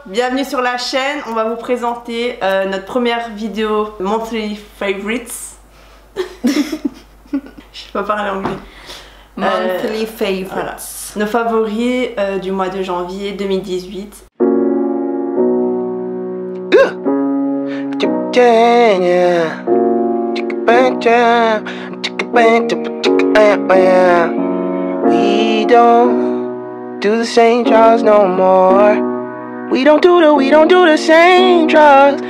bienvenue sur la chaîne. On va vous présenter notre première vidéo Monthly Favorites. Je sais pas parler anglais. Monthly Favorites. Voilà. Nos favoris du mois de janvier 2018. We don't do the same drugs no more. We don't do the same drugs,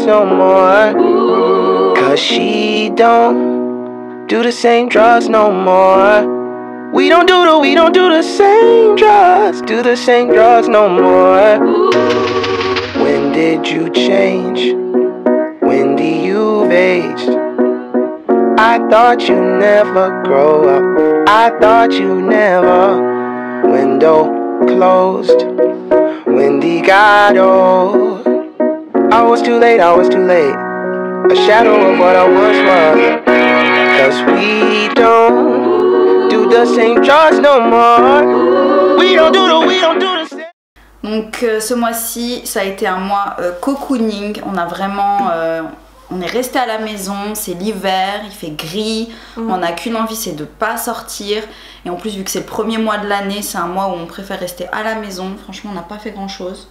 no more. Cause she don't do the same drugs no more. We don't do the same drugs no more. When did you change? When do you aged? I thought you never grow up. I thought you never. Window closed. Wendy got old. I was too late. A shadow of what I once was. Cause we don't do the same drugs no more. We don't do the same. Donc ce mois-ci, ça a été un mois cocooning. On a vraiment... on est resté à la maison, c'est l'hiver, il fait gris, on n'a qu'une envie, c'est de pas sortir. Et en plus, vu que c'est le premier mois de l'année, c'est un mois où on préfère rester à la maison. Franchement, on n'a pas fait grand-chose,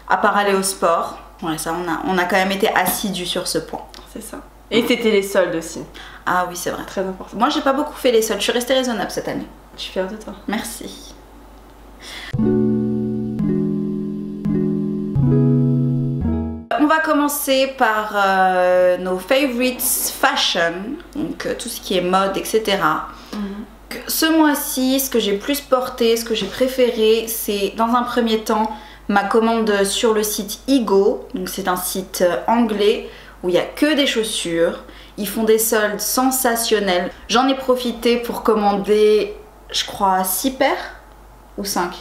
à part aller au sport. Ouais, ça, on a quand même été assidus sur ce point. C'est ça. Et c'était les soldes aussi. Ah oui, c'est vrai. Très important. Moi, j'ai pas beaucoup fait les soldes, je suis restée raisonnable cette année. Je suis fière de toi. Merci. On va commencer par nos favorites fashion, donc tout ce qui est mode, etc. Ce mois-ci, ce que j'ai plus porté, ce que j'ai préféré, c'est dans un premier temps ma commande sur le site Ego. Donc c'est un site anglais où il n'y a que des chaussures. Ils font des soldes sensationnels. J'en ai profité pour commander, je crois, 6 paires ou 5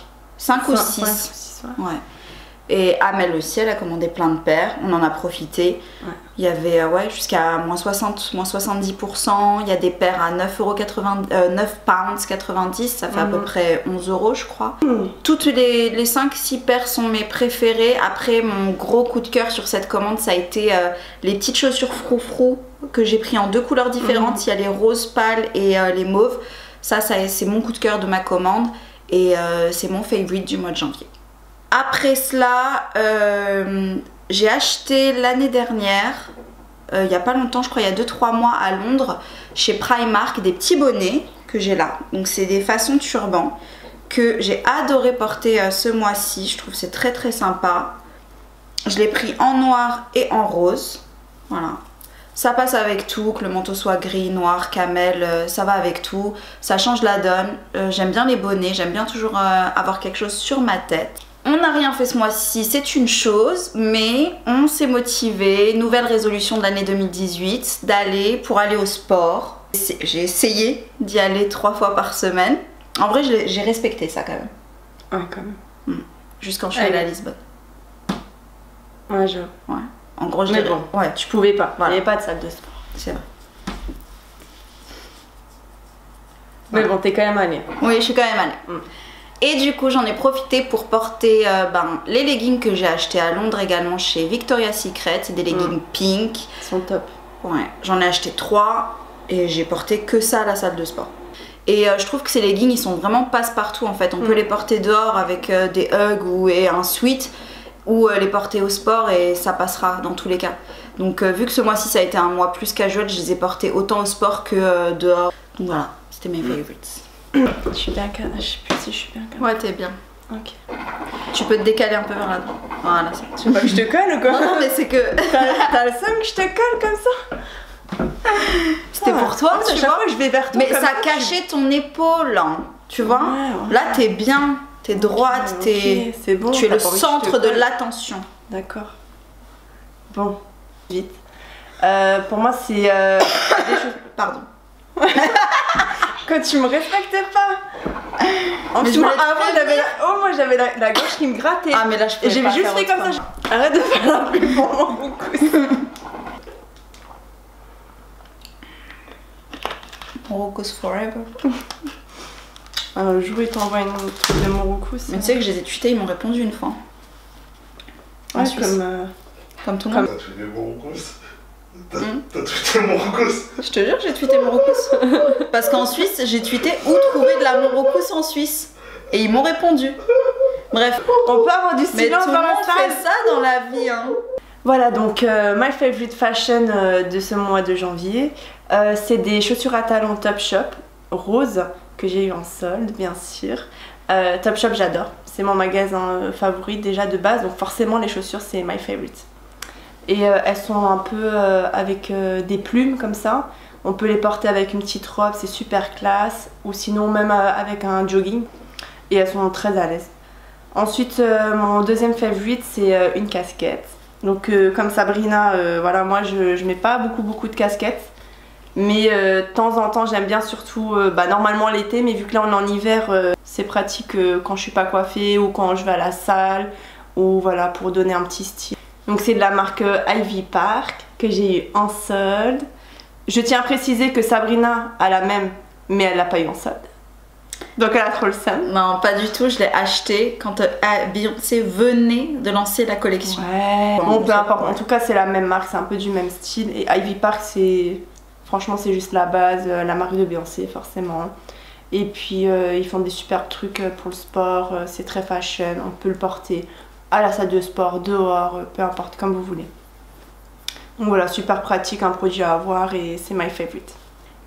ou 6. Ouais. Et Amel aussi, elle a commandé plein de paires, on en a profité. Ouais. Il y avait jusqu'à moins 60, moins 70%. Il y a des paires à 9,90 £, ça fait à peu près 11 € je crois. Toutes les 5-6 paires sont mes préférées. Après, mon gros coup de cœur sur cette commande, ça a été les petites chaussures froufrou que j'ai pris en 2 couleurs différentes. Il y a les roses pâles et les mauves. Ça c'est mon coup de cœur de ma commande et c'est mon favorite du mois de janvier. Après cela, j'ai acheté l'année dernière, il n'y a pas longtemps, je crois il y a 2-3 mois à Londres, chez Primark, des petits bonnets que j'ai là. Donc c'est des façons turban que j'ai adoré porter ce mois-ci, je trouve c'est très très sympa. Je l'ai pris en noir et en rose, voilà. Ça passe avec tout, que le manteau soit gris, noir, camel, ça va avec tout. Ça change la donne, j'aime bien les bonnets, j'aime bien toujours avoir quelque chose sur ma tête. On n'a rien fait ce mois-ci, c'est une chose, mais on s'est motivé, nouvelle résolution de l'année 2018, pour aller au sport. J'ai essayé d'y aller 3 fois par semaine. En vrai, j'ai respecté ça quand même. Ouais, quand même. Jusqu'en je suis allée à Lisbonne. Ouais, je... Ouais. En gros, je mais dirais... bon, ouais, tu pouvais pas, voilà. Il n'y avait pas de salle de sport. C'est vrai. Mais bon, t'es quand même allée. Oui, je suis quand même allée. Et du coup, j'en ai profité pour porter les leggings que j'ai achetés à Londres également chez Victoria's Secret. C'est des leggings pink. Ils sont top. Ouais. J'en ai acheté 3 et j'ai porté que ça à la salle de sport. Et je trouve que ces leggings, ils sont vraiment passe-partout en fait. On peut les porter dehors avec des hugs et un sweat ou les porter au sport et ça passera dans tous les cas. Donc vu que ce mois-ci, ça a été un mois plus casual, je les ai portés autant au sport que dehors. Donc voilà, c'était mes favorites. Je suis bien calme, je sais plus si je suis bien calme. Ouais, t'es bien. Ok. Tu peux te décaler un peu vers là. Voilà, ça. Tu veux pas que je te colle ou quoi? Non, mais c'est que... T'as le seum que je te colle comme ça? C'était pour toi, tu vois. Que je vais vers toi mais comme ça cachait ton épaule, hein, tu vois. Ouais. Là, t'es bien, t'es droite, okay. C'est bon, tu es le centre de l'attention. D'accord. Bon, vite. Pour moi, c'est des choses... Pardon. Quand tu me respectais pas. En plus, moi, j'avais la gauche qui me grattait. Ah, mais là, je peux pas. Et j'ai juste fait comme ça. Arrête de faire la pub pour mon roucous. Roucous forever. Un jour, il t'envoie une truc de mon roucous. Mais tu sais que je les ai tweetés, ils m'ont répondu une fois. Ouais, comme tout le monde. T'as tweeté mon roucous. T'as tweeté mon roucous. Je te jure, j'ai tweeté mon roucous. Parce qu'en Suisse, j'ai tweeté où trouver de la roucous en Suisse. Et ils m'ont répondu. Bref. On peut avoir du Mais silence tout dans le la monde salle. fait ça dans la vie, hein. Voilà, donc my favorite fashion de ce mois de janvier, c'est des chaussures à talons Topshop rose que j'ai eu en solde, bien sûr. Topshop, j'adore, c'est mon magasin favori déjà de base, donc forcément les chaussures c'est my favorite. Et elles sont un peu avec des plumes comme ça. On peut les porter avec une petite robe, c'est super classe, ou sinon même avec un jogging. Et elles sont très à l'aise. Ensuite, mon deuxième favorite, c'est une casquette. Donc comme Sabrina, voilà, moi je mets pas beaucoup de casquettes. Mais de temps en temps, j'aime bien surtout, normalement l'été, mais vu que là on est en hiver, c'est pratique quand je suis pas coiffée ou quand je vais à la salle. Ou voilà, pour donner un petit style. Donc c'est de la marque Ivy Park que j'ai eu en solde. Je tiens à préciser que Sabrina a la même, mais elle l'a pas eu en solde. Donc elle a trop le seum. Non, pas du tout, je l'ai acheté quand Beyoncé venait de lancer la collection. Ouais. Bon, peu importe, en tout cas c'est la même marque, c'est un peu du même style. Et Ivy Park, c'est... Franchement, c'est juste la base, la marque de Beyoncé, forcément. Et puis ils font des super trucs pour le sport, c'est très fashion, on peut le porter à la salle de sport, dehors, peu importe, comme vous voulez. Donc voilà, super pratique, un produit à avoir et c'est my favorite.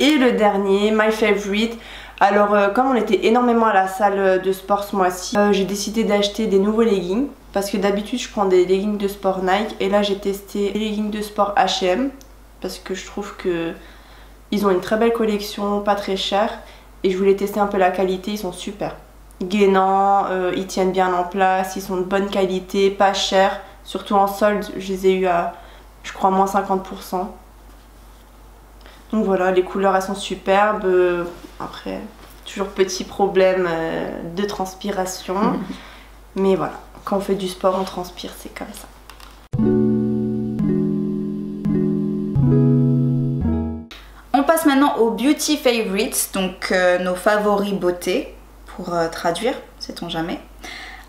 Et le dernier, my favorite, alors comme on était énormément à la salle de sport ce mois-ci, j'ai décidé d'acheter des nouveaux leggings. Parce que d'habitude je prends des leggings de sport Nike et là j'ai testé les leggings de sport H&M. Parce que je trouve que ils ont une très belle collection, pas très chère. Et je voulais tester un peu la qualité, ils sont super. Gainants, ils tiennent bien en place, ils sont de bonne qualité, pas chers. Surtout en solde, je les ai eu à, je crois, moins 50%. Donc voilà, les couleurs elles sont superbes. Après, toujours petit problème de transpiration. Mais voilà, quand on fait du sport, on transpire, c'est comme ça. On passe maintenant aux beauty favorites, donc nos favoris beauté, pour traduire, sait-on jamais.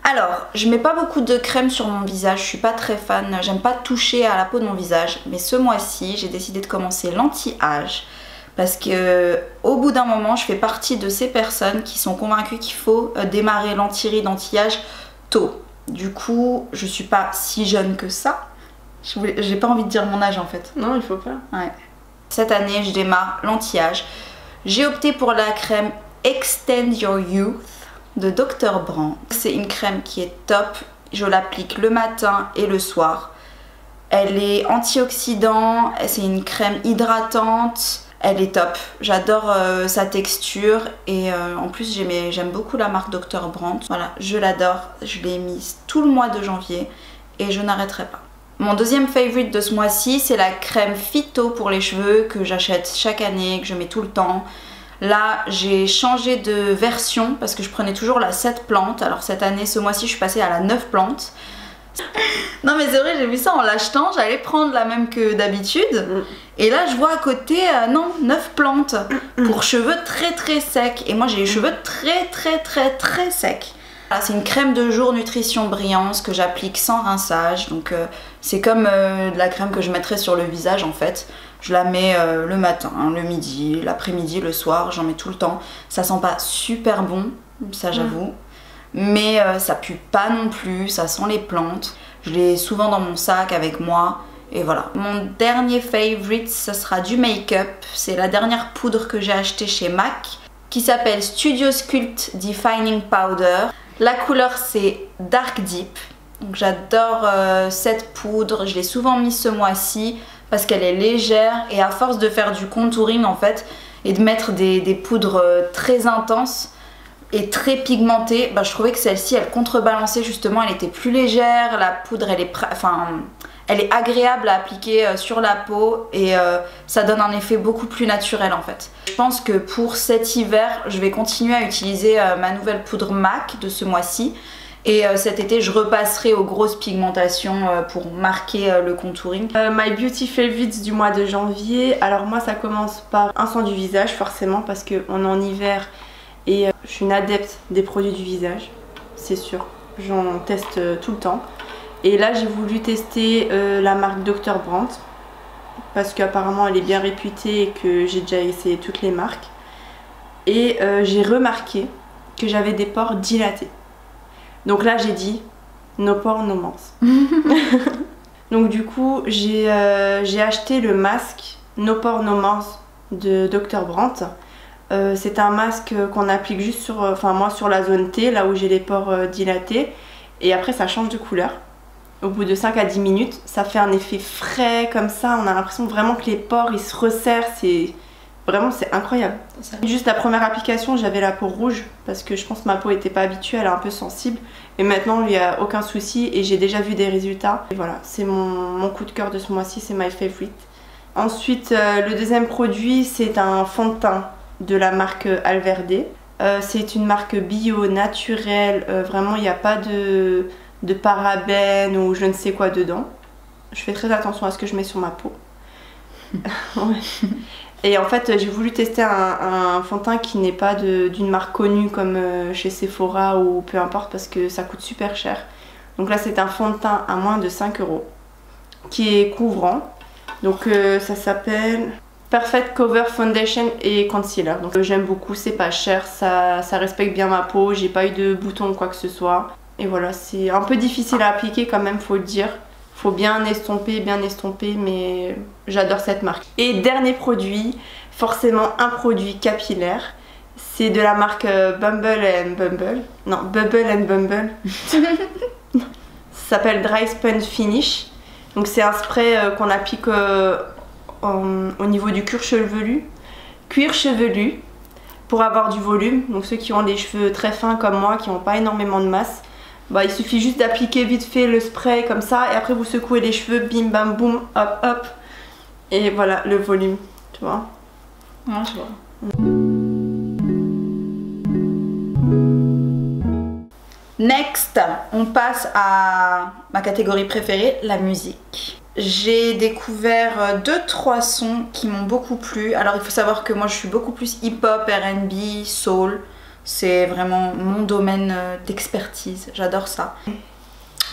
Alors, je mets pas beaucoup de crème sur mon visage, je suis pas très fan, j'aime pas toucher à la peau de mon visage, mais ce mois-ci, j'ai décidé de commencer l'anti-âge parce que au bout d'un moment, je fais partie de ces personnes qui sont convaincues qu'il faut démarrer l'anti-rides, anti-âge tôt. Du coup, je suis pas si jeune que ça. J'ai pas envie de dire mon âge en fait. Non, il faut pas. Ouais. Cette année, je démarre l'anti-âge. J'ai opté pour la crème Extend Your Youth de Dr. Brandt. C'est une crème qui est top. Je l'applique le matin et le soir. Elle est antioxydant, c'est une crème hydratante. Elle est top. J'adore sa texture et en plus j'aime beaucoup la marque Dr. Brandt. Voilà, je l'adore. Je l'ai mise tout le mois de janvier et je n'arrêterai pas. Mon deuxième favorite de ce mois-ci, c'est la crème Phyto pour les cheveux que j'achète chaque année, que je mets tout le temps. Là, j'ai changé de version parce que je prenais toujours la 7 plantes. Alors cette année, ce mois-ci, je suis passée à la 9 plantes. Non mais c'est vrai, j'ai vu ça en l'achetant, j'allais prendre la même que d'habitude. Et là, je vois à côté, non, 9 plantes pour cheveux très secs. Et moi, j'ai les cheveux très secs. C'est une crème de jour nutrition brillance que j'applique sans rinçage. Donc c'est comme de la crème que je mettrais sur le visage en fait. Je la mets le matin, le midi, l'après-midi, le soir, j'en mets tout le temps. Ça sent pas super bon, ça j'avoue. Mais ça pue pas non plus, ça sent les plantes. Je l'ai souvent dans mon sac avec moi. Et voilà. Mon dernier favorite, ce sera du make-up. C'est la dernière poudre que j'ai achetée chez MAC qui s'appelle Studio Sculpt Defining Powder. La couleur c'est Dark Deep, donc j'adore cette poudre, je l'ai souvent mise ce mois-ci parce qu'elle est légère et à force de faire du contouring en fait et de mettre des poudres très intenses et très pigmentées, je trouvais que celle-ci elle contrebalançait justement, elle était plus légère, la poudre elle est agréable à appliquer sur la peau et ça donne un effet beaucoup plus naturel en fait. Je pense que pour cet hiver, je vais continuer à utiliser ma nouvelle poudre MAC de ce mois-ci. Et cet été, je repasserai aux grosses pigmentations pour marquer le contouring. My beauty favorites du mois de janvier. Alors moi, ça commence par un soin du visage forcément parce qu'on est en hiver et je suis une adepte des produits du visage, c'est sûr. J'en teste tout le temps. Et là j'ai voulu tester la marque Dr. Brandt parce qu'apparemment elle est bien réputée et que j'ai déjà essayé toutes les marques. Et j'ai remarqué que j'avais des pores dilatés. Donc là j'ai dit no pores no mores. Donc du coup j'ai acheté le masque No Pores No Mores de Dr. Brandt. C'est un masque qu'on applique juste sur, enfin moi sur la zone T, là où j'ai les pores dilatés. Et après ça change de couleur. Au bout de 5 à 10 minutes, ça fait un effet frais comme ça. On a l'impression vraiment que les pores ils se resserrent. Vraiment c'est incroyable. Juste la première application, j'avais la peau rouge parce que je pense que ma peau était pas habituée, elle est un peu sensible. Et maintenant il n'y a aucun souci et j'ai déjà vu des résultats. Et voilà, c'est mon coup de cœur de ce mois-ci, c'est my favorite. Ensuite, le deuxième produit, c'est un fond de teint de la marque Alverde. C'est une marque bio, naturelle, vraiment il n'y a pas de parabènes ou je ne sais quoi dedans. Je fais très attention à ce que je mets sur ma peau. Ouais. Et en fait j'ai voulu tester un fond de teint qui n'est pas d'une marque connue comme chez Sephora ou peu importe parce que ça coûte super cher. Donc là c'est un fond de teint à moins de 5 € qui est couvrant. Donc ça s'appelle Perfect Cover Foundation et Concealer. Donc j'aime beaucoup, c'est pas cher, ça respecte bien ma peau, j'ai pas eu de boutons ou quoi que ce soit. Et voilà, c'est un peu difficile à appliquer quand même, faut le dire. Faut bien estomper, mais j'adore cette marque. Et dernier produit, forcément un produit capillaire. C'est de la marque Bumble & Bumble. Non, Bubble & Bumble. Ça s'appelle Dry Sponge Finish. Donc c'est un spray qu'on applique au niveau du cuir chevelu. Pour avoir du volume. Donc ceux qui ont des cheveux très fins comme moi, qui n'ont pas énormément de masse. Bah, il suffit juste d'appliquer vite fait le spray comme ça et après vous secouez les cheveux, bim bam boum, hop hop. Et voilà le volume, tu vois. Ouais, je vois. Next, on passe à ma catégorie préférée, la musique. J'ai découvert 2-3 sons qui m'ont beaucoup plu. Alors il faut savoir que moi je suis beaucoup plus hip-hop, R&B, soul. C'est vraiment mon domaine d'expertise, j'adore ça.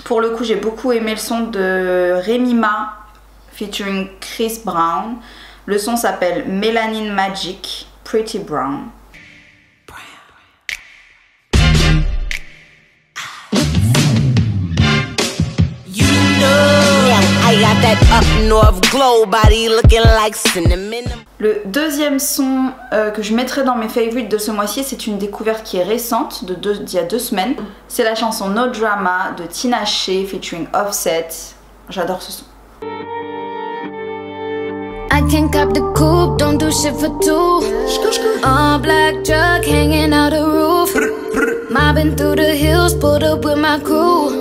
Pour le coup, j'ai beaucoup aimé le son de Remy Ma featuring Chris Brown. Le son s'appelle Melanin Magic, Pretty Brown. Le deuxième son que je mettrai dans mes favorites de ce mois-ci, c'est une découverte qui est récente, d'il y a 2 semaines. C'est la chanson No Drama de Tinashe featuring Offset. J'adore ce son. I can't cop the coupe, don't do shit for two. All black truck hanging out the roof. Mobbing through the hills, pulled up with my crew.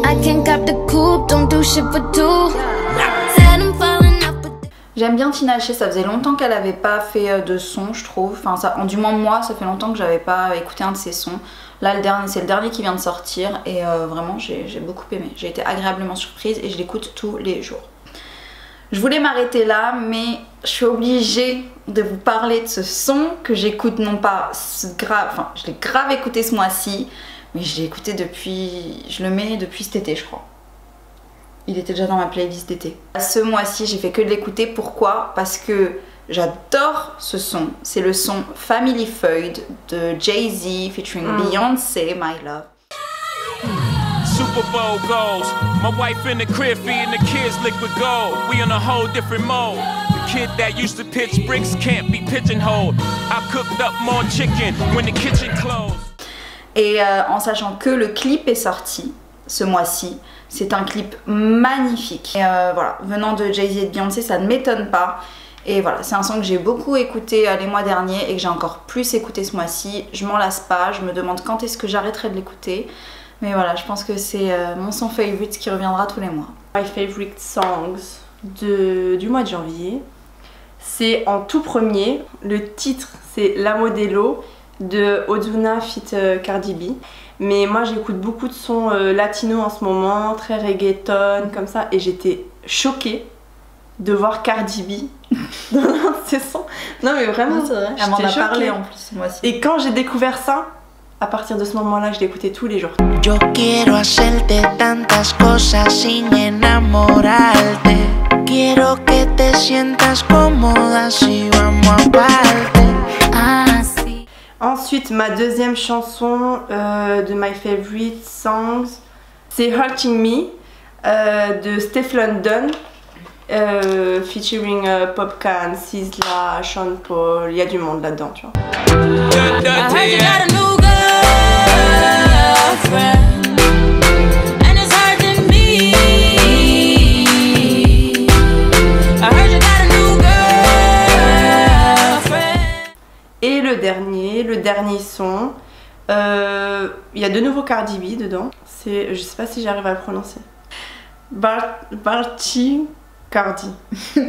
I can't cop the coupe, don't do shit for two. Said I'm falling up. J'aime bien Tinashe, ça faisait longtemps qu'elle avait pas fait de son, je trouve. Enfin, ça, du moins moi, ça fait longtemps que j'avais pas écouté un de ses sons. Là, c'est le dernier qui vient de sortir et vraiment, j'ai beaucoup aimé. J'ai été agréablement surprise et je l'écoute tous les jours. Je voulais m'arrêter là, mais je suis obligée de vous parler de ce son que j'écoute non pas grave, enfin je l'ai grave écouté ce mois-ci, mais je l'ai écouté depuis, je le mets depuis cet été je crois. Il était déjà dans ma playlist d'été. Ce mois-ci j'ai fait que de l'écouter, pourquoi? Parce que j'adore ce son, c'est le son Family Feud de Jay-Z featuring Beyoncé, My Love. Super Bowl goals. My wife in the crib feeding the kids liquid gold. We in a whole different mode. The kid that used to pitch bricks can't be pigeonholed. I cooked up more chicken when the kitchen closed. Et en sachant que le clip est sorti ce mois-ci, c'est un clip magnifique. Et voilà, venant de Jay-Z et de Beyoncé, ça ne m'étonne pas. Et voilà, c'est un son que j'ai beaucoup écouté les mois derniers et que j'ai encore plus écouté ce mois-ci. Je m'en lasse pas, je me demande quand est-ce que j'arrêterai de l'écouter. Mais voilà, je pense que c'est mon son favorite qui reviendra tous les mois. My favorite songs du mois de janvier, c'est en tout premier, le titre c'est La Modelo de Ozuna feat Cardi B. Mais moi j'écoute beaucoup de sons latinos en ce moment, très reggaeton comme ça, et j'étais choquée de voir Cardi B dans ces sons. Non mais vraiment, c'est vrai. Elle m'en a parlé en plus moi aussi. Et quand j'ai découvert ça, À partir de ce moment-là, je l'écoutais tous les jours. Yo quiero hacerte tantas cosas sin enamorarte. Quiero que te sientas cómoda si vamos aparte. Así. Ensuite, ma deuxième chanson de My Favorite Songs, c'est Hurting Me de Steph London, featuring Popcaan, Sizzla, Sean Paul, il y a du monde là-dedans, tu vois. Et le dernier son, il y a de nouveau Cardi B dedans. C'est, je sais pas si j'arrive à le prononcer. Barty Cardi. Bitch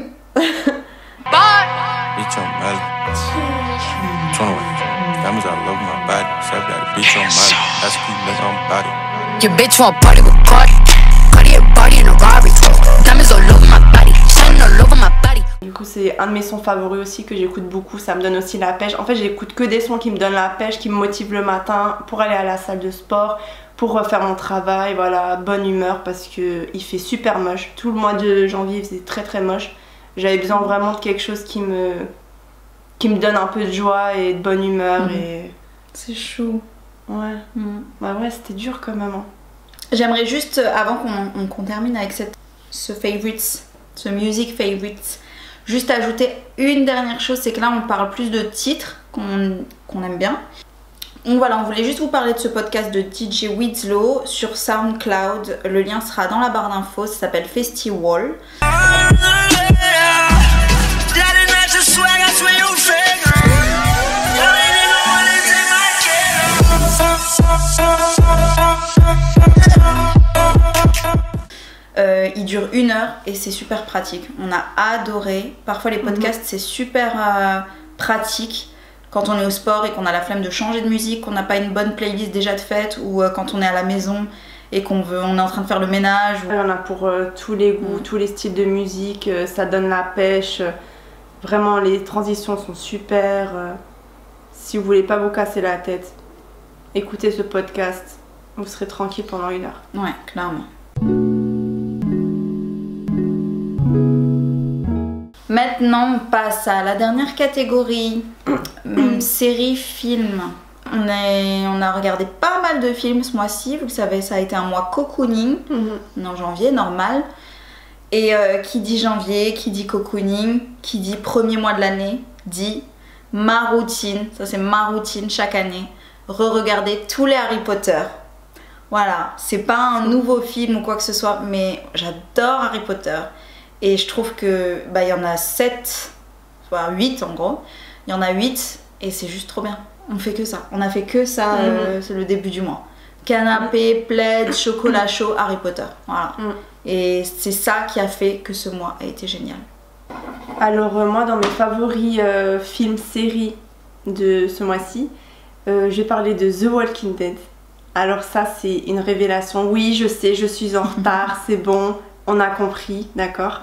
on Molly. 21. Diamonds all over my body. Except that a bitch on Molly. That's a cool nigga on body. Your bitch want party with Cardi. Cardi a party in a Rari. Diamonds all over my body. Shining all over my body. Du coup, c'est un de mes sons favoris aussi que j'écoute beaucoup. Ça me donne aussi la pêche. En fait, j'écoute que des sons qui me donnent la pêche, qui me motivent le matin pour aller à la salle de sport, pour refaire mon travail. Voilà, bonne humeur parce que il fait super moche. Tout le mois de janvier, il faisait très très moche. J'avais besoin vraiment de quelque chose qui me donne un peu de joie et de bonne humeur. Et C'est chou. ouais, bah ouais, c'était dur quand même. Hein. J'aimerais juste, avant qu'on termine avec ce favorites, ce music favorites, juste ajouter une dernière chose, c'est que là on parle plus de titres qu'on aime bien. Donc voilà, on voulait juste vous parler de ce podcast de DJ Widslow sur SoundCloud. Le lien sera dans la barre d'infos, ça s'appelle Festival. Il dure 1 heure et c'est super pratique. On a adoré. Parfois les podcasts c'est super pratique quand on est au sport et qu'on a la flemme de changer de musique, qu'on n'a pas une bonne playlist déjà de faite, ou quand on est à la maison et on est en train de faire le ménage. Il y en a pour tous les goûts, tous les styles de musique, ça donne la pêche. Vraiment les transitions sont super. Si vous voulez pas vous casser la tête, écoutez ce podcast, vous serez tranquille pendant 1 heure. Ouais, clairement. Maintenant, on passe à la dernière catégorie, série, film. On a regardé pas mal de films ce mois-ci. Vous le savez, ça a été un mois cocooning. En janvier, normal. Et qui dit janvier, qui dit cocooning, qui dit premier mois de l'année, dit ma routine. Ça, c'est ma routine chaque année. Re-regarder tous les Harry Potter. Voilà, c'est pas un nouveau film ou quoi que ce soit, mais j'adore Harry Potter. Et je trouve que il y en a 7, soit 8 en gros. Il y en a 8 et c'est juste trop bien. On fait que ça. On a fait que ça, c'est le début du mois. Canapé, plaid, chocolat chaud, Harry Potter. Voilà. Et c'est ça qui a fait que ce mois a été génial. Alors moi, dans mes favoris films, séries de ce mois-ci, je vais parler de The Walking Dead. Alors ça, c'est une révélation. Oui, je sais, je suis en retard, c'est bon. On a compris, d'accord.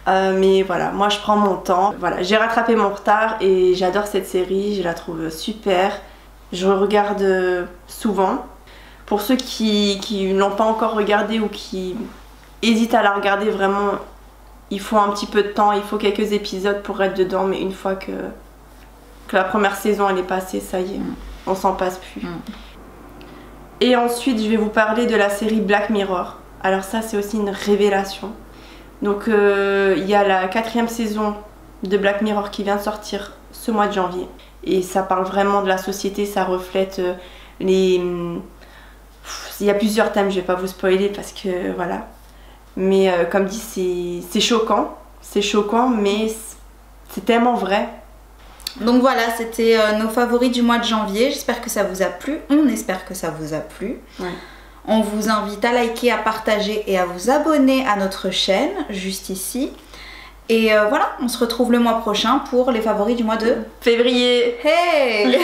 Mais voilà, moi je prends mon temps. Voilà, j'ai rattrapé mon retard et j'adore cette série, je la trouve super. Je regarde souvent. Pour ceux qui l'ont pas encore regardée ou qui hésitent à la regarder, vraiment, il faut un petit peu de temps, il faut quelques épisodes pour être dedans. Mais une fois que la première saison elle est passée, ça y est, on s'en passe plus. Et ensuite, je vais vous parler de la série Black Mirror. Alors ça, c'est aussi une révélation. Donc il y a la 4e saison de Black Mirror qui vient de sortir ce mois de janvier. Et ça parle vraiment de la société, ça reflète les... Il y a plusieurs thèmes, je vais pas vous spoiler parce que voilà. Mais comme dit, c'est choquant. C'est choquant, mais c'est tellement vrai. Donc voilà, c'était nos favoris du mois de janvier. J'espère que ça vous a plu. On espère que ça vous a plu. Ouais. On vous invite à liker, à partager et à vous abonner à notre chaîne, juste ici. Et voilà, on se retrouve le mois prochain pour les favoris du mois de février. Hey